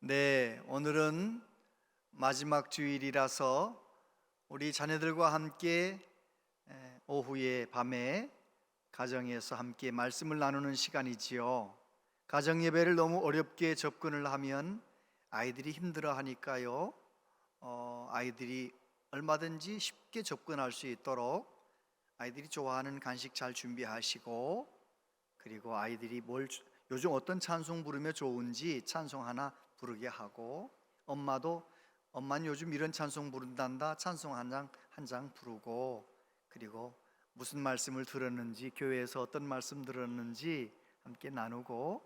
네, 오늘은 마지막 주일이라서 우리 자녀들과 함께 오후에 밤에 가정에서 함께 말씀을 나누는 시간이지요. 가정 예배를 너무 어렵게 접근을 하면 아이들이 힘들어 하니까요. 아이들이 얼마든지 쉽게 접근할 수 있도록 아이들이 좋아하는 간식 잘 준비하시고, 그리고 아이들이 요즘 어떤 찬송 부르면 좋은지 찬송 하나 부르게 하고, 엄마는 요즘 이런 찬송 부른단다, 찬송 한 장 부르고, 그리고 무슨 말씀을 들었는지, 교회에서 어떤 말씀 들었는지 함께 나누고,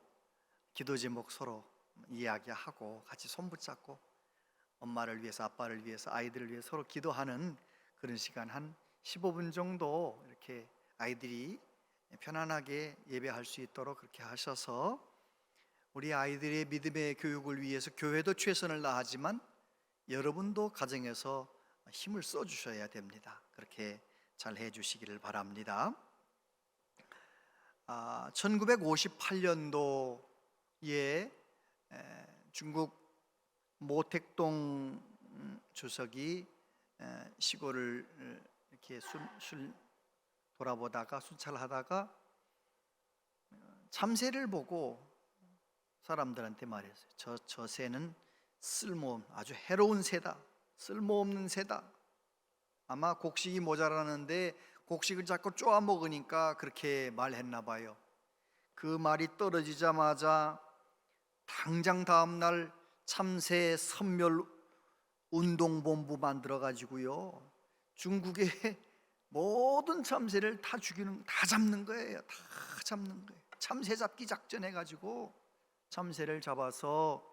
기도 제목 서로 이야기하고 같이 손 붙잡고 엄마를 위해서, 아빠를 위해서, 아이들을 위해서 서로 기도하는 그런 시간 한 15분 정도 이렇게 아이들이 편안하게 예배할 수 있도록 그렇게 하셔서, 우리 아이들의 믿음의 교육을 위해서 교회도 최선을 다하지만 여러분도 가정에서 힘을 써 주셔야 됩니다. 그렇게 잘 해주시기를 바랍니다. 1958년도에 중국 모택동 주석이 시골을 이렇게 돌아보다가 순찰하다가 참새를 보고 사람들한테 말했어요. 저 새는 아주 해로운 새다, 쓸모없는 새다. 아마 곡식이 모자라는데 곡식을 자꾸 쪼아 먹으니까 그렇게 말했나 봐요. 그 말이 떨어지자마자 당장 다음 날 참새 선멸 운동본부 만들어 가지고요, 중국의 모든 참새를 다 잡는 거예요. 다 잡는 거예요. 참새 잡기 작전 해가지고 참새를 잡아서,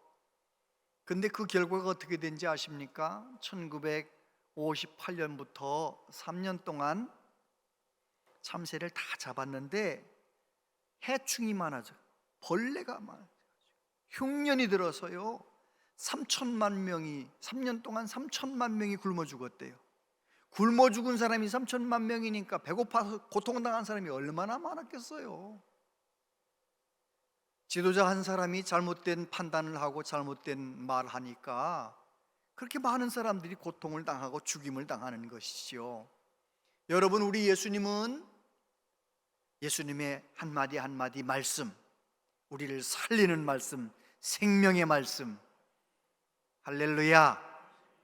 근데 그 결과가 어떻게 된지 아십니까? 1958년부터 3년 동안 참새를 다 잡았는데 해충이 많아져, 벌레가 많아져, 흉년이 들어서요 3년 동안 3천만 명이 굶어 죽었대요. 굶어 죽은 사람이 3천만 명이니까 배고파서 고통당한 사람이 얼마나 많았겠어요. 지도자 한 사람이 잘못된 판단을 하고 잘못된 말을 하니까 그렇게 많은 사람들이 고통을 당하고 죽임을 당하는 것이죠. 여러분, 우리 예수님의 한마디 한마디 말씀, 우리를 살리는 말씀, 생명의 말씀, 할렐루야.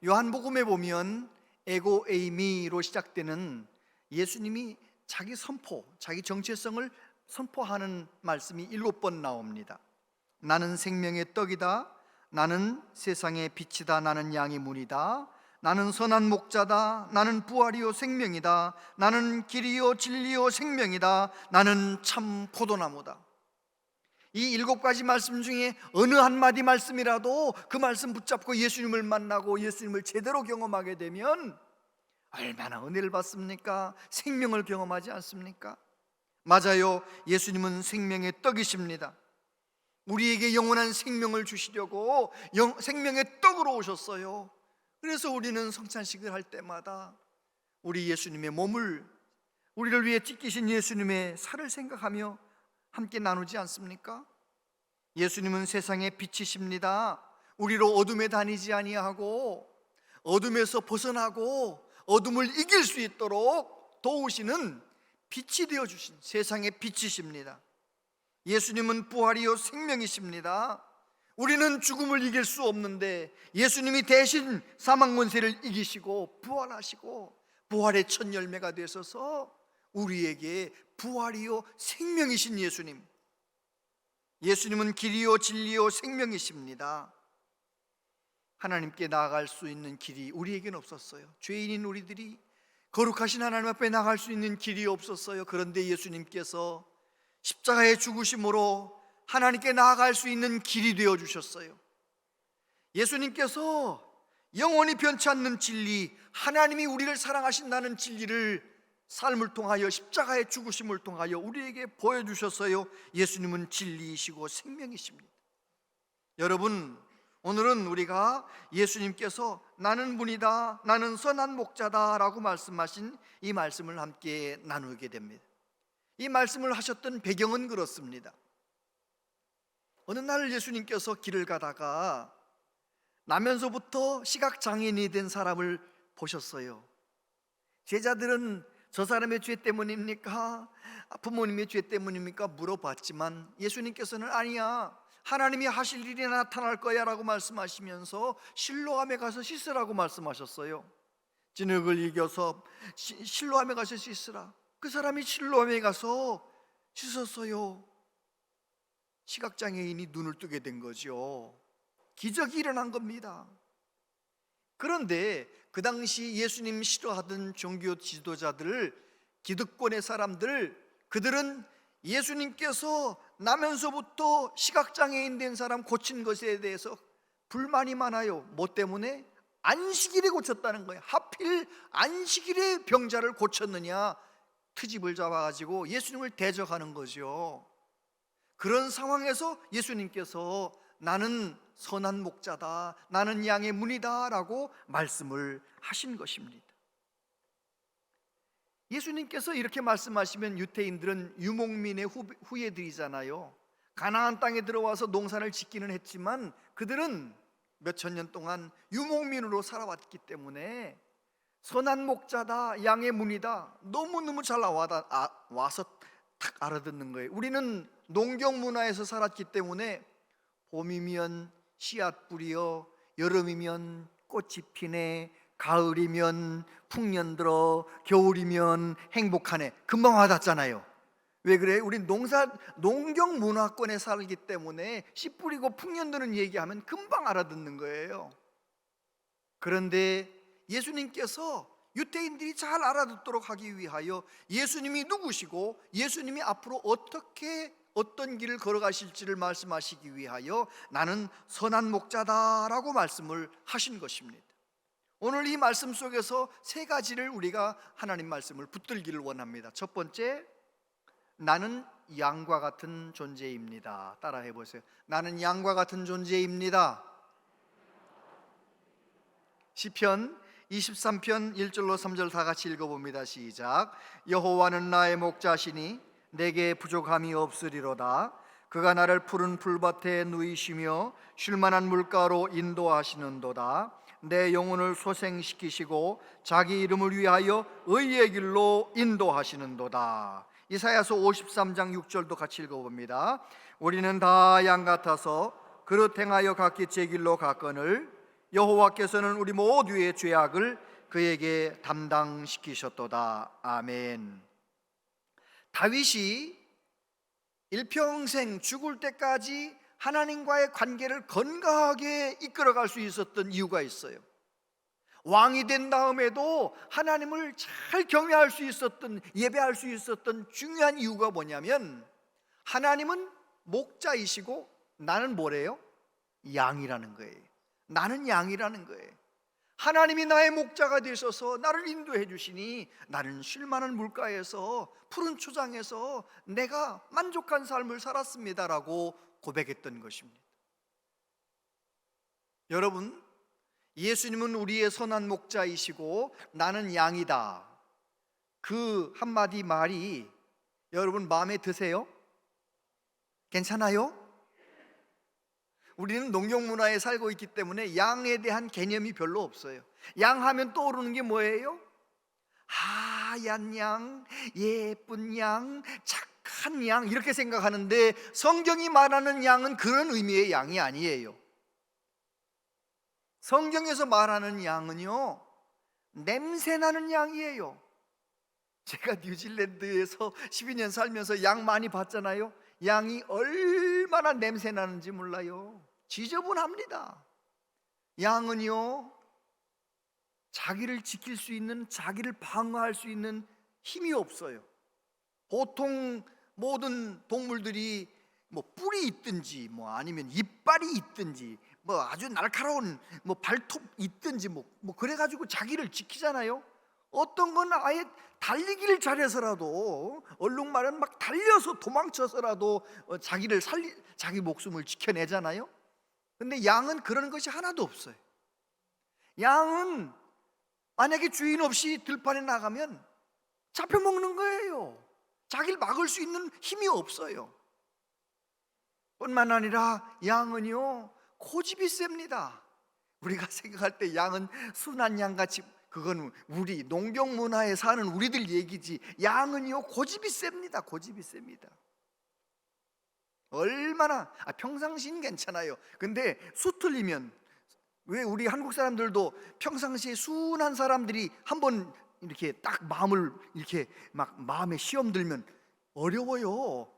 요한복음에 보면 에고 에이미로 시작되는 예수님이 자기 정체성을 선포하는 말씀이 7번 나옵니다. 나는 생명의 떡이다, 나는 세상의 빛이다, 나는 양의 문이다, 나는 선한 목자다, 나는 부활이요 생명이다, 나는 길이요 진리요 생명이다, 나는 참 포도나무다. 이 7가지 말씀 중에 어느 한마디 말씀이라도 그 말씀 붙잡고 예수님을 만나고 예수님을 제대로 경험하게 되면 얼마나 은혜를 받습니까? 생명을 경험하지 않습니까? 맞아요, 예수님은 생명의 떡이십니다. 우리에게 영원한 생명을 주시려고 생명의 떡으로 오셨어요. 그래서 우리는 성찬식을 할 때마다 우리 예수님의 몸을, 우리를 위해 찢기신 예수님의 살을 생각하며 함께 나누지 않습니까? 예수님은 세상의 빛이십니다. 우리로 어둠에 다니지 아니하고 어둠에서 벗어나고 어둠을 이길 수 있도록 도우시는 빛이 되어주신 세상의 빛이십니다. 예수님은 부활이요 생명이십니다. 우리는 죽음을 이길 수 없는데 예수님이 대신 사망 권세를 이기시고 부활하시고 부활의 첫 열매가 되셔서 우리에게 부활이요 생명이신 예수님은 길이요 진리요 생명이십니다. 하나님께 나아갈 수 있는 길이 우리에게는 없었어요. 죄인인 우리들이 거룩하신 하나님 앞에 나갈 수 있는 길이 없었어요. 그런데 예수님께서 십자가의 죽으심으로 하나님께 나아갈 수 있는 길이 되어주셨어요. 예수님께서 영원히 변치 않는 진리, 하나님이 우리를 사랑하신다는 진리를 삶을 통하여, 십자가의 죽으심을 통하여 우리에게 보여주셨어요. 예수님은 진리이시고 생명이십니다. 여러분, 오늘은 우리가 예수님께서 나는 문이다, 나는 선한 목자다 라고 말씀하신 이 말씀을 함께 나누게 됩니다. 이 말씀을 하셨던 배경은 그렇습니다. 어느 날 예수님께서 길을 가다가 나면서부터 시각장애인이 된 사람을 보셨어요. 제자들은 저 사람의 죄 때문입니까? 부모님의 죄 때문입니까? 물어봤지만 예수님께서는 아니야, 하나님이 하실 일이 나타날 거야 라고 말씀하시면서 실로암에 가서 씻으라고 말씀하셨어요. 진흙을 이겨서 실로암에 가서 씻으라. 그 사람이 실로암에 가서 씻었어요. 시각장애인이 눈을 뜨게 된 거죠. 기적이 일어난 겁니다. 그런데 그 당시 예수님 싫어하던 종교 지도자들, 기득권의 사람들, 그들은 예수님께서 나면서부터 시각장애인 된 사람 고친 것에 대해서 불만이 많아요. 뭐 때문에? 안식일에 고쳤다는 거예요. 하필 안식일에 병자를 고쳤느냐, 트집을 잡아가지고 예수님을 대적하는 거죠. 그런 상황에서 예수님께서 나는 선한 목자다, 나는 양의 문이다 라고 말씀을 하신 것입니다. 예수님께서 이렇게 말씀하시면 유대인들은 유목민의 후예들이잖아요. 가나안 땅에 들어와서 농사를 짓기는 했지만 그들은 몇천 년 동안 유목민으로 살아왔기 때문에 선한 목자다, 양의 문이다, 너무너무 잘 와서 탁 알아듣는 거예요. 우리는 농경 문화에서 살았기 때문에 봄이면 씨앗 뿌려, 여름이면 꽃이 피네, 가을이면 풍년 들어, 겨울이면 행복하네, 금방 와닿잖아요. 왜 그래? 우리 농경 문화권에 살기 때문에 씨 뿌리고 풍년 드는 얘기하면 금방 알아듣는 거예요. 그런데 예수님께서 유대인들이 잘 알아듣도록 하기 위하여 예수님이 누구시고 예수님이 앞으로 어떤 길을 걸어가실지를 말씀하시기 위하여 나는 선한 목자다라고 말씀을 하신 것입니다. 오늘 이 말씀 속에서 세 가지를 우리가 하나님 말씀을 붙들기를 원합니다. 첫 번째, 나는 양과 같은 존재입니다. 따라해 보세요. 나는 양과 같은 존재입니다. 시편 23편 1절로 3절 다 같이 읽어봅니다. 시작. 여호와는 나의 목자시니 내게 부족함이 없으리로다. 그가 나를 푸른 풀밭에 누이시며 쉴만한 물가로 인도하시는도다. 내 영혼을 소생시키시고 자기 이름을 위하여 의의 길로 인도하시는도다. 이사야서 53장 6절도 같이 읽어봅니다. 우리는 다 양 같아서 그릇 행하여 각기 제 길로 갔거늘 여호와께서는 우리 모두의 죄악을 그에게 담당시키셨도다. 아멘. 다윗이 일평생 죽을 때까지 하나님과의 관계를 건강하게 이끌어갈 수 있었던 이유가 있어요. 왕이 된 다음에도 하나님을 잘 경외할 수 있었던, 예배할 수 있었던 중요한 이유가 뭐냐면 하나님은 목자이시고 나는 뭐래요? 양이라는 거예요. 나는 양이라는 거예요. 하나님이 나의 목자가 되셔서 나를 인도해 주시니 나는 쉴만한 물가에서 푸른 초장에서 내가 만족한 삶을 살았습니다라고 고백했던 것입니다. 여러분, 예수님은 우리의 선한 목자이시고 나는 양이다, 그 한마디 말이 여러분 마음에 드세요? 괜찮아요? 우리는 농경 문화에 살고 있기 때문에 양에 대한 개념이 별로 없어요. 양 하면 떠오르는 게 뭐예요? 하얀 양, 예쁜 양, 착한 양, 이렇게 생각하는데 성경이 말하는 양은 그런 의미의 양이 아니에요. 성경에서 말하는 양은요, 냄새나는 양이에요. 제가 뉴질랜드에서 12년 살면서 양 많이 봤잖아요. 양이 얼마나 냄새 나는지 몰라요. 지저분합니다. 양은요, 자기를 지킬 수 있는, 자기를 방어할 수 있는 힘이 없어요. 보통 모든 동물들이 뭐 뿔이 있든지 아니면 이빨이 있든지 아주 날카로운 발톱 있든지 그래가지고 자기를 지키잖아요. 어떤 건 아예 달리기를 잘해서라도, 얼룩말은 막 달려서 도망쳐서라도 자기 목숨을 지켜내잖아요. 근데 양은 그런 것이 하나도 없어요. 양은 만약에 주인 없이 들판에 나가면 잡혀먹는 거예요. 자기를 막을 수 있는 힘이 없어요. 뿐만 아니라 양은요, 고집이 셉니다. 우리가 생각할 때 양은 순한 양같이, 그건 우리 농경 문화에 사는 우리들 얘기지, 양은요 고집이 셉니다. 고집이 셉니다. 얼마나 평상시는 괜찮아요. 근데 수틀리면, 왜 우리 한국 사람들도 평상시에 순한 사람들이 한번 이렇게 딱 마음을 이렇게 막 마음에 시험 들면 어려워요.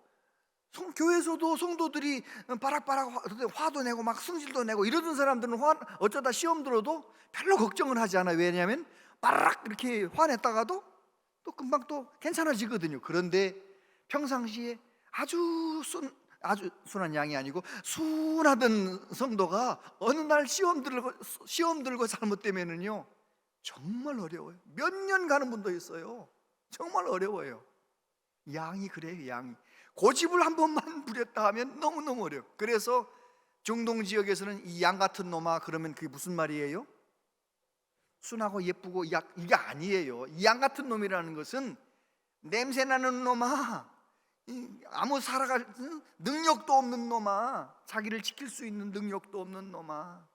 교회에서도 성도들이 바락바락 화도 내고 막 승질도 내고 이러던 사람들은 어쩌다 시험 들어도 별로 걱정을 하지 않아요. 왜냐하면 바락 이렇게 화냈다가도 또 금방 또 괜찮아지거든요. 그런데 평상시에 아주 순한 양이 아니고 순하던 성도가 어느 날 시험 들고 잘못되면은요 정말 어려워요. 몇 년 가는 분도 있어요. 정말 어려워요. 양이 그래요. 양이 고집을 한 번만 부렸다 하면 너무너무 어려워요. 그래서 중동 지역에서는 이 양 같은 놈아 그러면 그게 무슨 말이에요? 순하고 예쁘고 이게 아니에요. 이 양 같은 놈이라는 것은 냄새나는 놈아, 아무 살아갈 능력도 없는 놈아, 자기를 지킬 수 있는 능력도 없는 놈아,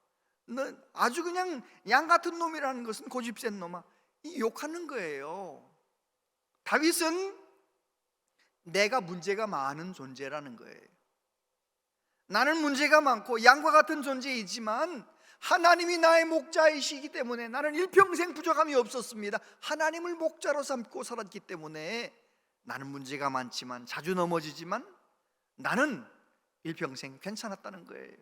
너 아주 그냥 양 같은 놈이라는 것은 고집센 놈아, 이 욕하는 거예요. 다윗은 내가 문제가 많은 존재라는 거예요. 나는 문제가 많고 양과 같은 존재이지만 하나님이 나의 목자이시기 때문에 나는 일평생 부족함이 없었습니다. 하나님을 목자로 삼고 살았기 때문에 나는 문제가 많지만, 자주 넘어지지만 나는 일평생 괜찮았다는 거예요.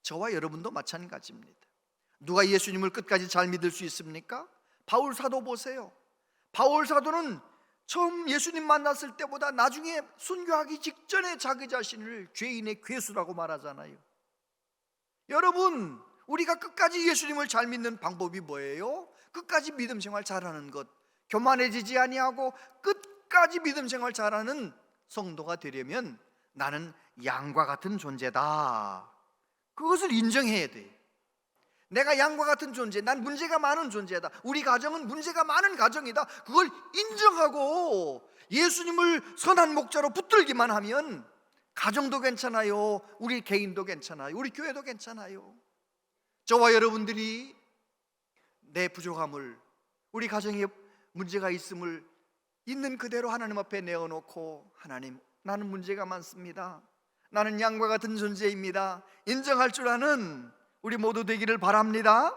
저와 여러분도 마찬가지입니다. 누가 예수님을 끝까지 잘 믿을 수 있습니까? 바울 사도 보세요. 바울 사도는 처음 예수님 만났을 때보다 나중에 순교하기 직전에 자기 자신을 죄인의 괴수라고 말하잖아요. 여러분, 우리가 끝까지 예수님을 잘 믿는 방법이 뭐예요? 끝까지 믿음 생활 잘하는 것. 교만해지지 아니하고 끝까지 믿음 생활 잘하는 성도가 되려면 나는 양과 같은 존재다, 그것을 인정해야 돼요. 내가 양과 같은 존재, 난 문제가 많은 존재다, 우리 가정은 문제가 많은 가정이다, 그걸 인정하고 예수님을 선한 목자로 붙들기만 하면 가정도 괜찮아요, 우리 개인도 괜찮아요, 우리 교회도 괜찮아요. 저와 여러분들이 내 부족함을, 우리 가정에 문제가 있음을 있는 그대로 하나님 앞에 내어놓고, 하나님, 나는 문제가 많습니다, 나는 양과 같은 존재입니다, 인정할 줄 아는 우리 모두 되기를 바랍니다.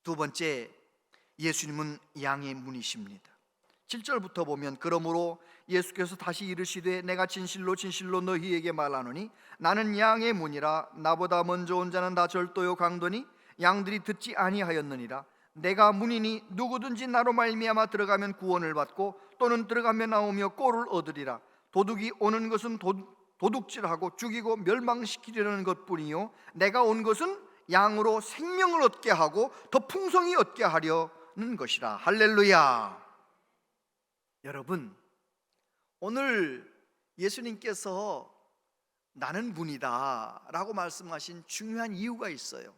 두 번째, 예수님은 양의 문이십니다. 7절부터 보면, 그러므로 예수께서 다시 이르시되 내가 진실로 진실로 너희에게 말하노니 나는 양의 문이라. 나보다 먼저 온 자는 다 절도요 강도니 양들이 듣지 아니하였느니라. 내가 문이니 누구든지 나로 말미암아 들어가면 구원을 받고 또는 들어가며 나오며 꼴을 얻으리라. 도둑이 오는 것은 도둑질하고 죽이고 멸망시키려는 것뿐이요 내가 온 것은 양으로 생명을 얻게 하고 더 풍성히 얻게 하려는 것이라. 할렐루야. 여러분, 오늘 예수님께서 나는 문이다 라고 말씀하신 중요한 이유가 있어요.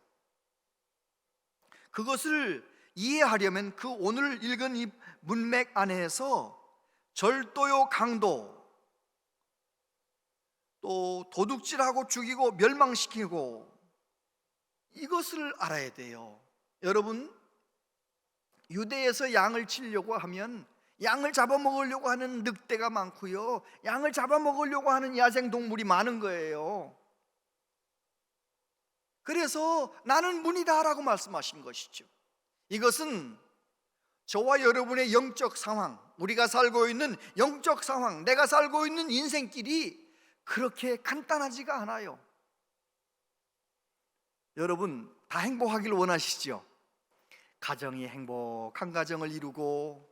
그것을 이해하려면 그 오늘 읽은 이 문맥 안에서 절도요 강도, 또 도둑질하고 죽이고 멸망시키고, 이것을 알아야 돼요. 여러분, 유대에서 양을 치려고 하면 양을 잡아먹으려고 하는 늑대가 많고요, 양을 잡아먹으려고 하는 야생동물이 많은 거예요. 그래서 나는 문이다 라고 말씀하신 것이죠. 이것은 저와 여러분의 영적 상황, 우리가 살고 있는 영적 상황, 내가 살고 있는 인생길이 그렇게 간단하지가 않아요. 여러분, 다 행복하기를 원하시죠? 가정이 행복한 가정을 이루고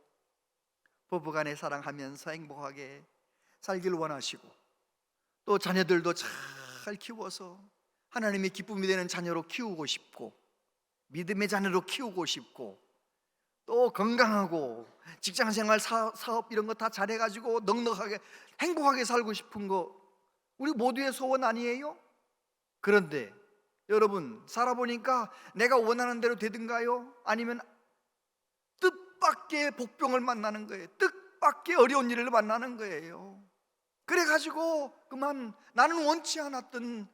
부부간에 사랑하면서 행복하게 살기를 원하시고, 또 자녀들도 잘 키워서 하나님의 기쁨이 되는 자녀로 키우고 싶고, 믿음의 자녀로 키우고 싶고, 또 건강하고 직장생활, 사업 이런 거 다 잘해가지고 넉넉하게 행복하게 살고 싶은 거 우리 모두의 소원 아니에요? 그런데 여러분, 살아보니까 내가 원하는 대로 되든가요? 아니면 뜻밖의 복병을 만나는 거예요. 뜻밖의 어려운 일을 만나는 거예요. 그래가지고 그만 나는 원치 않았던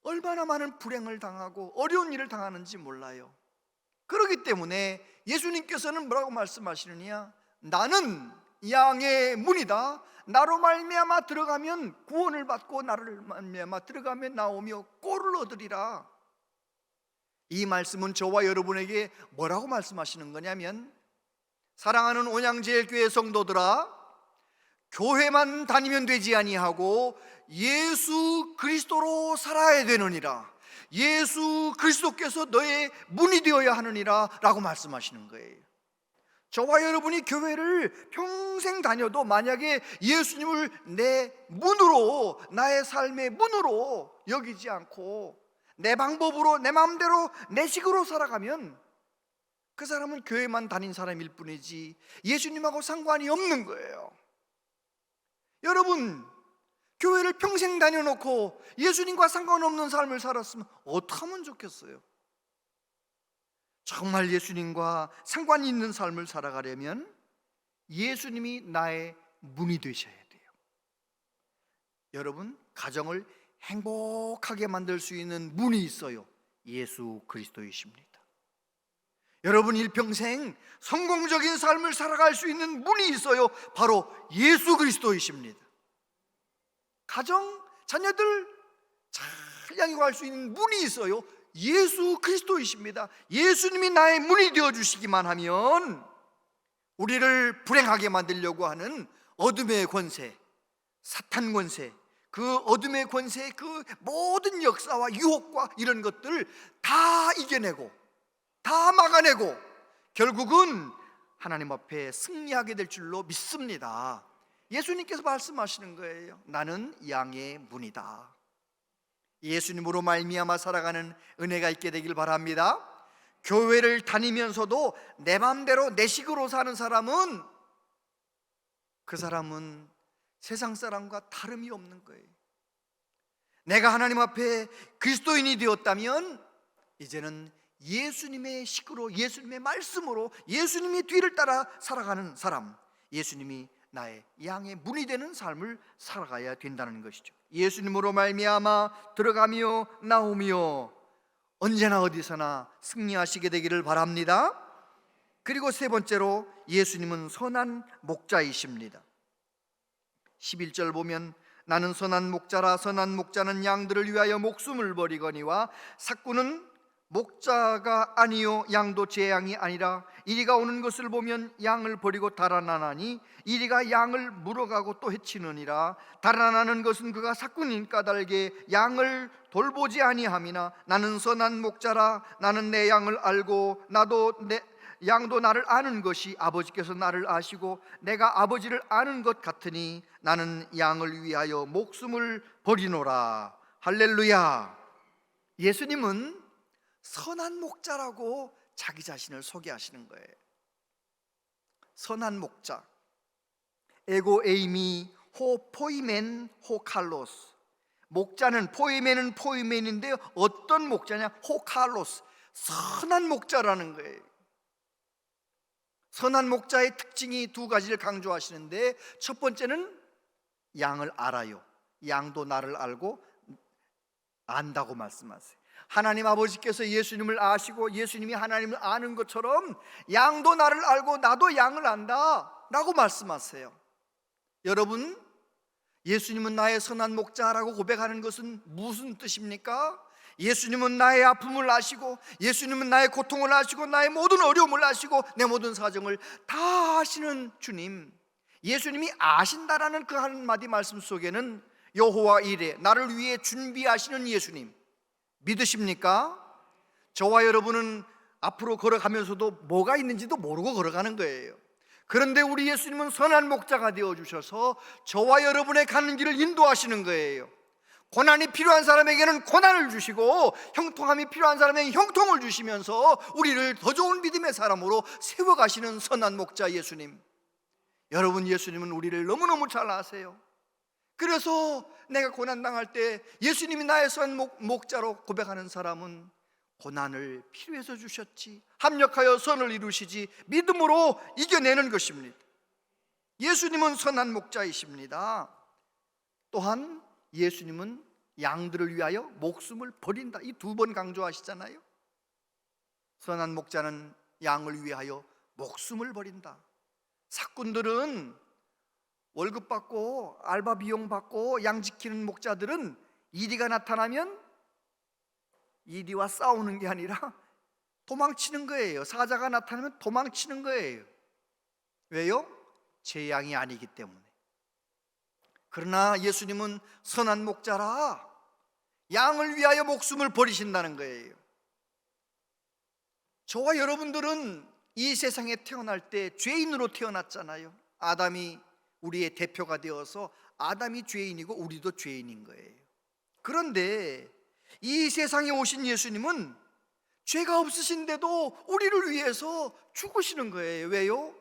얼마나 많은 불행을 당하고 어려운 일을 당하는지 몰라요. 그렇기 때문에 예수님께서는 뭐라고 말씀하시느냐? 나는 양의 문이다. 나로 말미암아 들어가면 구원을 받고 나를 말미암아 들어가면 나오며 꼴을 얻으리라. 이 말씀은 저와 여러분에게 뭐라고 말씀하시는 거냐면, 사랑하는 온양제일교회 성도들아, 교회만 다니면 되지 아니하고 예수 그리스도로 살아야 되느니라. 예수 그리스도께서 너의 문이 되어야 하느니라 라고 말씀하시는 거예요. 저와 여러분이 교회를 평생 다녀도 만약에 예수님을 내 문으로, 나의 삶의 문으로 여기지 않고 내 방법으로, 내 마음대로, 내 식으로 살아가면 그 사람은 교회만 다닌 사람일 뿐이지 예수님하고 상관이 없는 거예요. 여러분, 교회를 평생 다녀놓고 예수님과 상관없는 삶을 살았으면 어떡하면 좋겠어요? 정말 예수님과 상관이 있는 삶을 살아가려면 예수님이 나의 문이 되셔야 돼요. 여러분, 가정을 행복하게 만들 수 있는 문이 있어요. 예수 그리스도이십니다. 여러분, 일평생 성공적인 삶을 살아갈 수 있는 문이 있어요. 바로 예수 그리스도이십니다. 가정, 자녀들 잘 양육할 수 있는 문이 있어요. 예수 그리스도이십니다. 예수님이 나의 문이 되어주시기만 하면 우리를 불행하게 만들려고 하는 어둠의 권세, 사탄 권세, 그 어둠의 권세의 그 모든 역사와 유혹과 이런 것들을 다 이겨내고 다 막아내고 결국은 하나님 앞에 승리하게 될 줄로 믿습니다. 예수님께서 말씀하시는 거예요. 나는 양의 문이다. 예수님으로 말미암아 살아가는 은혜가 있게 되길 바랍니다. 교회를 다니면서도 내 맘대로 내 식으로 사는 사람은, 그 사람은 세상 사람과 다름이 없는 거예요. 내가 하나님 앞에 그리스도인이 되었다면 이제는 예수님의 식으로, 예수님의 말씀으로, 예수님의 뒤를 따라 살아가는 사람, 예수님이 나의 양의 문이 되는 삶을 살아가야 된다는 것이죠. 예수님으로 말미암아 들어가며 나오며 언제나 어디서나 승리하시게 되기를 바랍니다. 그리고 세 번째로, 예수님은 선한 목자이십니다. 11절 보면, 나는 선한 목자라. 선한 목자는 양들을 위하여 목숨을 버리거니와 삭구는 목자가 아니요 양도 제 양이 아니라 이리가 오는 것을 보면 양을 버리고 달아나나니 이리가 양을 물어가고 또 해치느니라. 달아나는 것은 그가 삭군인 까닭에 양을 돌보지 아니함이나 나는 선한 목자라. 나는 내 양을 알고 나도 내 양도 나를 아는 것이 아버지께서 나를 아시고 내가 아버지를 아는 것 같으니 나는 양을 위하여 목숨을 버리노라. 할렐루야. 예수님은 선한 목자라고 자기 자신을 소개하시는 거예요. 선한 목자, 에고 에이미 호 포이멘 호 칼로스. 목자는, 포이멘은 포이멘인데요, 어떤 목자냐? 호 칼로스, 선한 목자라는 거예요. 선한 목자의 특징이 두 가지를 강조하시는데, 첫 번째는 양을 알아요. 양도 나를 알고 안다고 말씀하세요. 하나님 아버지께서 예수님을 아시고 예수님이 하나님을 아는 것처럼 양도 나를 알고 나도 양을 안다 라고 말씀하세요. 여러분, 예수님은 나의 선한 목자라고 고백하는 것은 무슨 뜻입니까? 예수님은 나의 아픔을 아시고, 예수님은 나의 고통을 아시고, 나의 모든 어려움을 아시고, 내 모든 사정을 다 아시는 주님, 예수님이 아신다라는 그 한마디 말씀 속에는 여호와 이레, 나를 위해 준비하시는 예수님 믿으십니까? 저와 여러분은 앞으로 걸어가면서도 뭐가 있는지도 모르고 걸어가는 거예요. 그런데 우리 예수님은 선한 목자가 되어주셔서 저와 여러분의 가는 길을 인도하시는 거예요. 고난이 필요한 사람에게는 고난을 주시고 형통함이 필요한 사람에게 형통을 주시면서 우리를 더 좋은 믿음의 사람으로 세워가시는 선한 목자 예수님. 여러분, 예수님은 우리를 너무너무 잘 아세요. 그래서 내가 고난당할 때 예수님이 나의 선한 목자로 고백하는 사람은 고난을 필요해서 주셨지, 합력하여 선을 이루시지, 믿음으로 이겨내는 것입니다. 예수님은 선한 목자이십니다. 또한 예수님은 양들을 위하여 목숨을 버린다. 이 두 번 강조하시잖아요. 선한 목자는 양을 위하여 목숨을 버린다. 사꾼들은 월급 받고 알바 비용 받고 양 지키는 목자들은 이리가 나타나면 이리와 싸우는 게 아니라 도망치는 거예요. 사자가 나타나면 도망치는 거예요. 왜요? 제 양이 아니기 때문에. 그러나 예수님은 선한 목자라 양을 위하여 목숨을 버리신다는 거예요. 저와 여러분들은 이 세상에 태어날 때 죄인으로 태어났잖아요. 아담이 우리의 대표가 되어서 아담이 죄인이고 우리도 죄인인 거예요. 그런데 이 세상에 오신 예수님은 죄가 없으신데도 우리를 위해서 죽으시는 거예요. 왜요?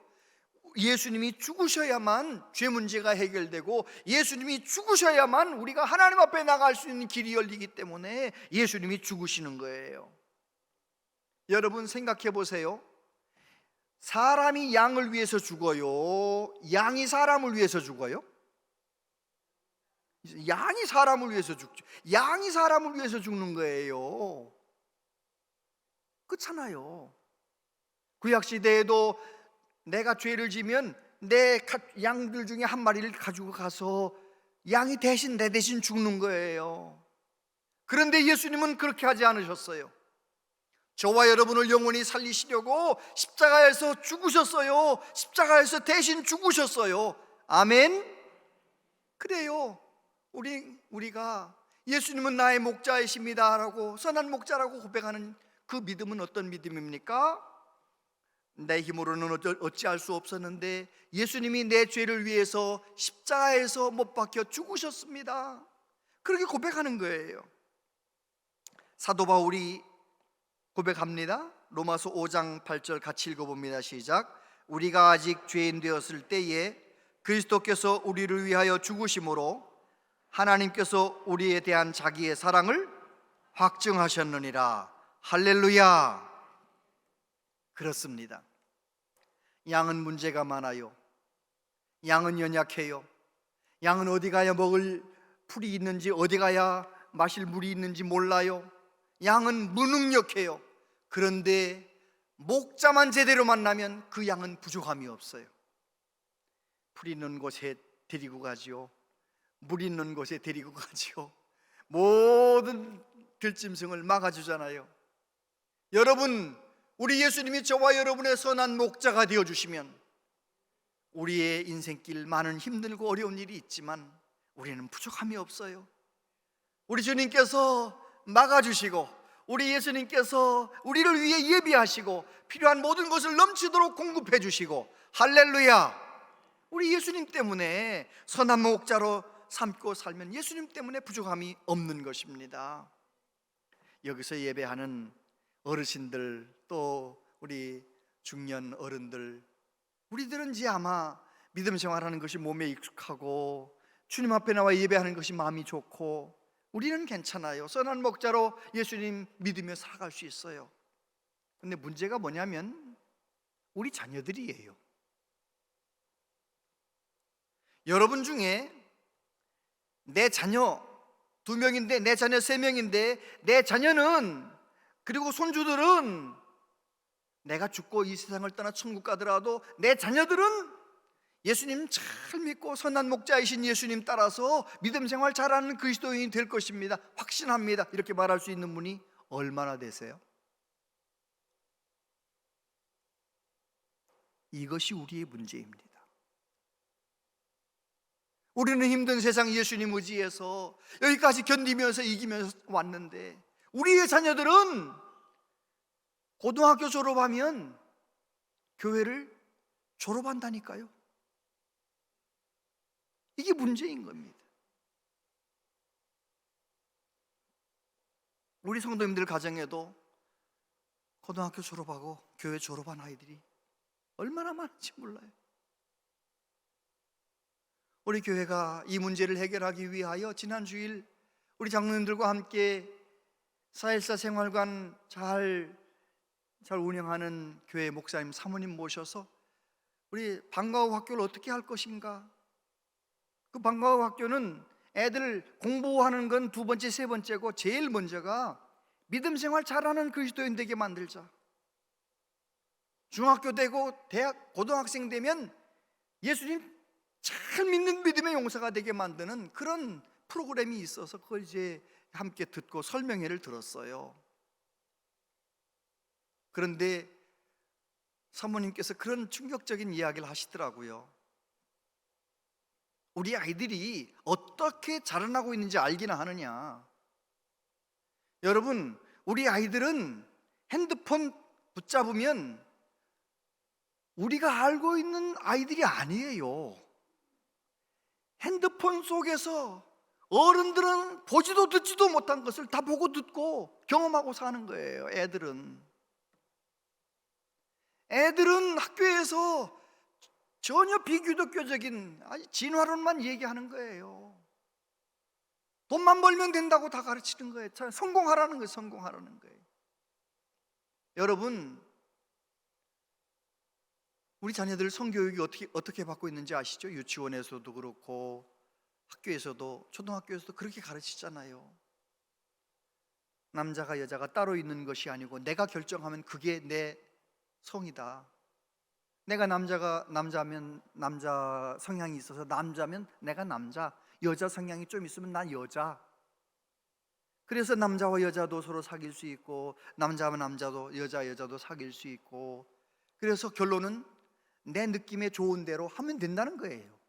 예수님이 죽으셔야만 죄 문제가 해결되고 예수님이 죽으셔야만 우리가 하나님 앞에 나갈 수 있는 길이 열리기 때문에 예수님이 죽으시는 거예요. 여러분 생각해 보세요. 사람이 양을 위해서 죽어요? 양이 사람을 위해서 죽어요? 양이 사람을 위해서 죽죠. 양이 사람을 위해서 죽는 거예요. 그렇잖아요. 구약시대에도 내가 죄를 지면 내 양들 중에 한 마리를 가지고 가서 양이 대신 내 대신 죽는 거예요. 그런데 예수님은 그렇게 하지 않으셨어요. 저와 여러분을 영원히 살리시려고 십자가에서 죽으셨어요. 십자가에서 대신 죽으셨어요. 아멘. 그래요. 우리가 예수님은 나의 목자이십니다 라고 선한 목자라고 고백하는 그 믿음은 어떤 믿음입니까? 내 힘으로는 어찌할 수 없었는데 예수님이 내 죄를 위해서 십자가에서 못 박혀 죽으셨습니다. 그렇게 고백하는 거예요. 사도 바울이 고백합니다. 로마서 5장 8절 같이 읽어봅니다. 시작. 우리가 아직 죄인 되었을 때에 그리스도께서 우리를 위하여 죽으심으로 하나님께서 우리에 대한 자기의 사랑을 확증하셨느니라. 할렐루야. 그렇습니다. 양은 문제가 많아요. 양은 연약해요. 양은 어디 가야 먹을 풀이 있는지 어디 가야 마실 물이 있는지 몰라요. 양은 무능력해요. 그런데 목자만 제대로 만나면 그 양은 부족함이 없어요. 풀 있는 곳에 데리고 가지요. 물 있는 곳에 데리고 가지요. 모든 들짐승을 막아주잖아요. 여러분, 우리 예수님이 저와 여러분의 선한 목자가 되어주시면 우리의 인생길 많은 힘들고 어려운 일이 있지만 우리는 부족함이 없어요. 우리 주님께서 막아주시고 우리 예수님께서 우리를 위해 예비하시고 필요한 모든 것을 넘치도록 공급해 주시고, 할렐루야. 우리 예수님 때문에 선한 목자로 삼고 살면 예수님 때문에 부족함이 없는 것입니다. 여기서 예배하는 어르신들, 또 우리 중년 어른들, 우리들은 이제 아마 믿음 생활하는 것이 몸에 익숙하고 주님 앞에 나와 예배하는 것이 마음이 좋고 우리는 괜찮아요. 선한 목자로 예수님 믿으며 살아갈 수 있어요. 근데 문제가 뭐냐면 우리 자녀들이에요. 여러분 중에 내 자녀 2명인데 내 자녀 3명인데 내 자녀는, 그리고 손주들은 내가 죽고 이 세상을 떠나 천국 가더라도 내 자녀들은 예수님 잘 믿고 선한 목자이신 예수님 따라서 믿음 생활 잘하는 그리스도인이 될 것입니다, 확신합니다, 이렇게 말할 수 있는 분이 얼마나 되세요? 이것이 우리의 문제입니다. 우리는 힘든 세상 예수님 의지해서 여기까지 견디면서 이기면서 왔는데 우리의 자녀들은 고등학교 졸업하면 교회를 졸업한다니까요. 이게 문제인 겁니다. 우리 성도님들 가정에도 고등학교 졸업하고 교회 졸업한 아이들이 얼마나 많은지 몰라요. 우리 교회가 이 문제를 해결하기 위하여 지난 주일 우리 장로님들과 함께 414 생활관 잘 운영하는 교회 목사님, 사모님 모셔서 우리 방과후 학교를 어떻게 할 것인가, 그 방과후 학교는 애들 공부하는 건 두 번째, 세 번째고 제일 먼저가 믿음 생활 잘하는 그리스도인 되게 만들자. 중학교 되고 대학, 고등학생 되면 예수님 잘 믿는 믿음의 용사가 되게 만드는 그런 프로그램이 있어서 그걸 이제 함께 듣고 설명회를 들었어요. 그런데 사모님께서 그런 충격적인 이야기를 하시더라고요. 우리 아이들이 어떻게 자라나고 있는지 알기나 하느냐. 여러분, 우리 아이들은 핸드폰 붙잡으면 우리가 알고 있는 아이들이 아니에요. 핸드폰 속에서 어른들은 보지도 듣지도 못한 것을 다 보고 듣고 경험하고 사는 거예요. 애들은 학교에서 전혀 비기독교적인 진화론만 얘기하는 거예요. 돈만 벌면 된다고 다 가르치는 거예요. 성공하라는 거예요. 성공하라는 거예요. 여러분, 우리 자녀들 성교육이 어떻게 받고 있는지 아시죠? 유치원에서도 그렇고 학교에서도, 초등학교에서도 그렇게 가르치잖아요. 남자가 여자가 따로 있는 것이 아니고 내가 결정하면 그게 내 성이다. 내가 남자면 남자 성향이 있어서 남자면 내가 남자, 여자 성향이 좀 있으면 난 여자. 그래서 남자와 여자도 서로 사귈 수 있고, 남자와 남자도, 여자도 사귈 수 있고, 그래서 결론은 내 느낌에 좋은 대로 하면 된다는 거예요.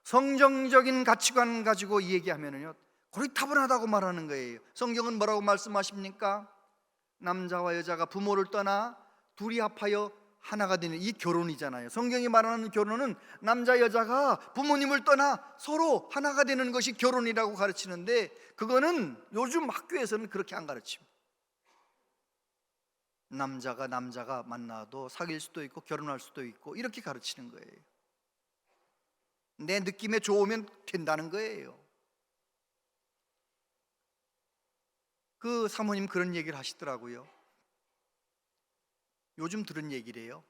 성경적인 가치관 가지고 얘기하면요 고리타분하다고 말하는 거예요. 성경은 뭐라고 말씀하십니까? 남자와 여자가 부모를 떠나 둘이 합하여 하나가 되는 이 결혼이잖아요. 성경이 말하는 결혼은 남자 여자가 부모님을 떠나 서로 하나가 되는 것이 결혼이라고 가르치는데, 그거는 요즘 학교에서는 그렇게 안 가르칩니다. 남자가 만나도 사귈 수도 있고 결혼할 수도 있고 이렇게 가르치는 거예요. 내 느낌에 좋으면 된다는 거예요. 그 사모님 그런 얘기를 하시더라고요. 요즘 들은 얘기래요.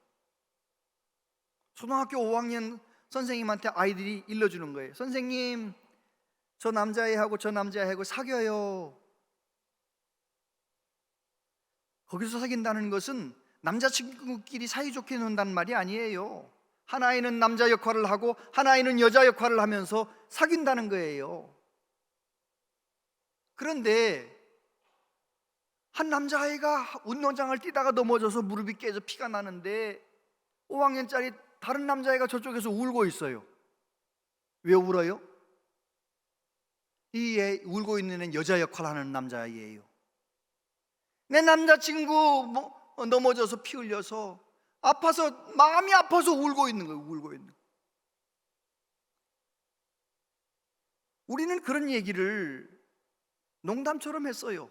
초등학교 5학년 선생님한테 아이들이 일러주는 거예요. 선생님, 저 남자애하고 저 남자애하고 사귀어요. 거기서 사귄다는 것은 남자친구끼리 사이좋게 논다는 말이 아니에요. 하나이는 남자 역할을 하고 하나이는 여자 역할을 하면서 사귄다는 거예요. 그런데 한 남자아이가 운동장을 뛰다가 넘어져서 무릎이 깨져 피가 나는데 5학년짜리 다른 남자아이가 저쪽에서 울고 있어요. 왜 울어요? 이 애 울고 있는 애는 여자 역할을 하는 남자아이예요. 내 남자친구 넘어져서 피 흘려서 아파서, 마음이 아파서 울고 있는 거예요. 울고 있는 거예요. 우리는 그런 얘기를 농담처럼 했어요.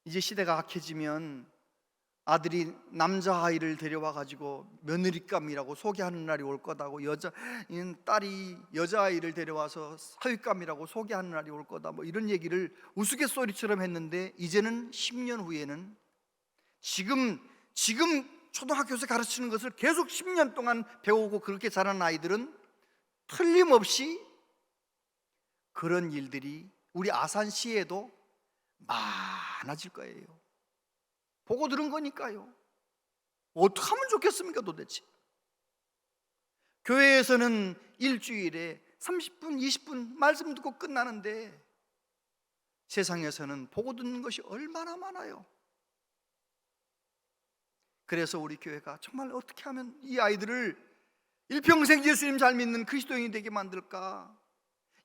이제 시대가 악해지면 아들이 남자아이를 데려와 가지고 며느리감이라고 소개하는 날이 올 거다고, 딸이 여자아이를 데려와서 사윗감이라고 소개하는 날이 올 거다, 이런 얘기를 우스갯소리처럼 했는데, 이제는 10년 후에는 지금 초등학교에서 가르치는 것을 계속 10년 동안 배우고 그렇게 자란 아이들은 틀림없이 그런 일들이 우리 아산시에도 많아질 거예요. 보고 들은 거니까요. 어떻게 하면 좋겠습니까 도대체? 교회에서는 일주일에 30분, 20분 말씀 듣고 끝나는데 세상에서는 보고 듣는 것이 얼마나 많아요. 그래서 우리 교회가 정말 어떻게 하면 이 아이들을 일평생 예수님 잘 믿는 그리스도인이 되게 만들까?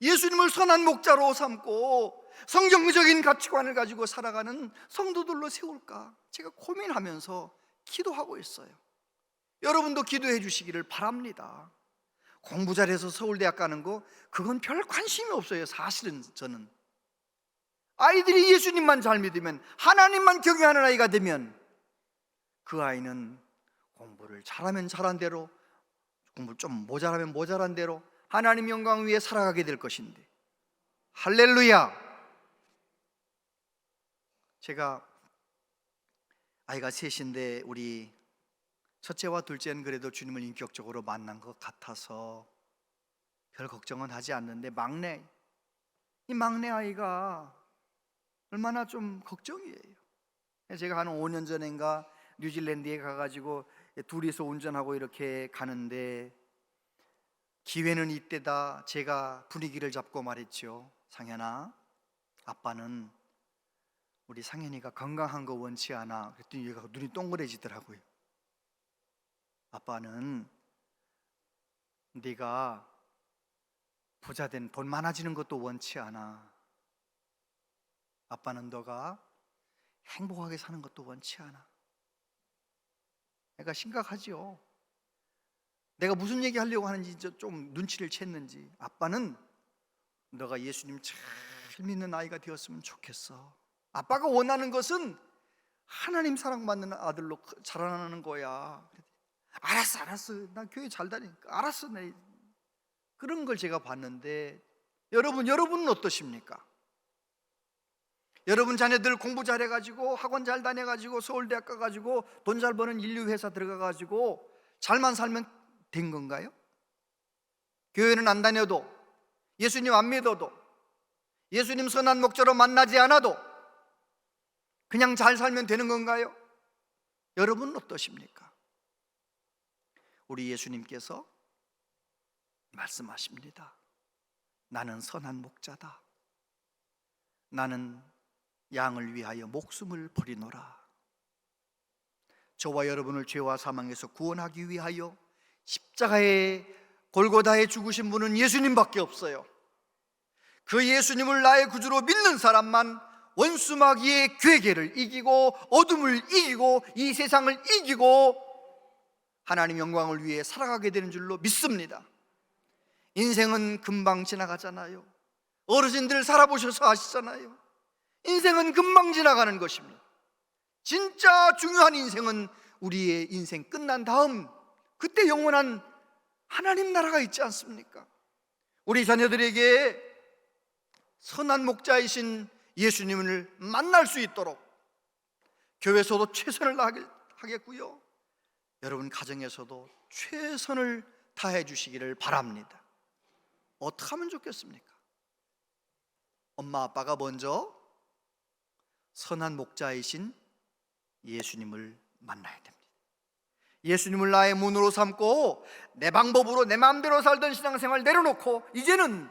예수님을 선한 목자로 삼고 성경적인 가치관을 가지고 살아가는 성도들로 세울까? 제가 고민하면서 기도하고 있어요. 여러분도 기도해 주시기를 바랍니다. 공부 잘해서 서울대학 가는 거, 그건 별 관심이 없어요. 사실은 저는 아이들이 예수님만 잘 믿으면, 하나님만 경외하는 아이가 되면 그 아이는 공부를 잘하면 잘한 대로, 공부를 좀 모자라면 모자란 대로 하나님 영광 위에 살아가게 될 것인데, 할렐루야. 제가 아이가 셋인데 우리 첫째와 둘째는 그래도 주님을 인격적으로 만난 것 같아서 별 걱정은 하지 않는데 이 막내 아이가 얼마나 좀 걱정이에요. 제가 한 5년 전인가 뉴질랜드에 가가지고 둘이서 운전하고 이렇게 가는데 기회는 이때다. 제가 분위기를 잡고 말했죠. 상현아, 아빠는 우리 상현이가 건강한 거 원치 않아. 그랬더니 얘가 눈이 동그래지더라고요. 아빠는 네가 부자 된 돈 많아지는 것도 원치 않아. 아빠는 너가 행복하게 사는 것도 원치 않아. 내가 심각하지요. 내가 무슨 얘기 하려고 하는지 좀 눈치를 챘는지, 아빠는 너가 예수님 잘 믿는 아이가 되었으면 좋겠어. 아빠가 원하는 것은 하나님 사랑받는 아들로 자라나는 거야. 알았어. 나 교회 잘 다니니까 알았어. 내 그런 걸 제가 봤는데, 여러분은 어떠십니까? 여러분 자녀들 공부 잘해가지고 학원 잘 다녀가지고 서울대학 가가지고 돈 잘 버는 인류회사 들어가가지고 잘만 살면 된 건가요? 교회는 안 다녀도, 예수님 안 믿어도, 예수님 선한 목자로 만나지 않아도 그냥 잘 살면 되는 건가요? 여러분은 어떠십니까? 우리 예수님께서 말씀하십니다. 나는 선한 목자다. 나는 양을 위하여 목숨을 버리노라. 저와 여러분을 죄와 사망에서 구원하기 위하여 십자가에 골고다에 죽으신 분은 예수님밖에 없어요. 그 예수님을 나의 구주로 믿는 사람만 원수마귀의 괴계를 이기고 어둠을 이기고 이 세상을 이기고 하나님 영광을 위해 살아가게 되는 줄로 믿습니다. 인생은 금방 지나가잖아요. 어르신들 살아보셔서 아시잖아요. 인생은 금방 지나가는 것입니다. 진짜 중요한 인생은 우리의 인생 끝난 다음 그때 영원한 하나님 나라가 있지 않습니까? 우리 자녀들에게 선한 목자이신 예수님을 만날 수 있도록 교회에서도 최선을 다하겠고요, 여러분 가정에서도 최선을 다해 주시기를 바랍니다. 어떻게 하면 좋겠습니까? 엄마 아빠가 먼저 선한 목자이신 예수님을 만나야 됩니다. 예수님을 나의 문으로 삼고 내 방법으로 내 마음대로 살던 신앙생활 내려놓고 이제는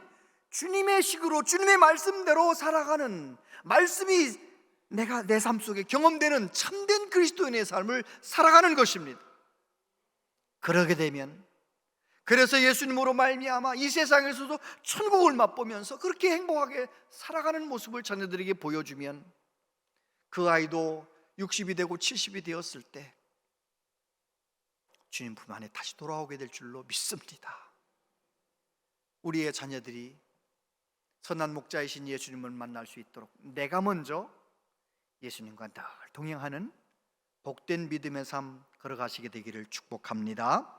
주님의 식으로 주님의 말씀대로 살아가는, 말씀이 내 삶 속에 경험되는 참된 그리스도인의 삶을 살아가는 것입니다. 그러게 되면, 그래서 예수님으로 말미암아 이 세상에서도 천국을 맛보면서 그렇게 행복하게 살아가는 모습을 자녀들에게 보여주면 그 아이도 60이 되고 70이 되었을 때 주님 품 안에 다시 돌아오게 될 줄로 믿습니다. 우리의 자녀들이 선한 목자이신 예수님을 만날 수 있도록 내가 먼저 예수님과 늘 동행하는 복된 믿음의 삶 걸어가시게 되기를 축복합니다.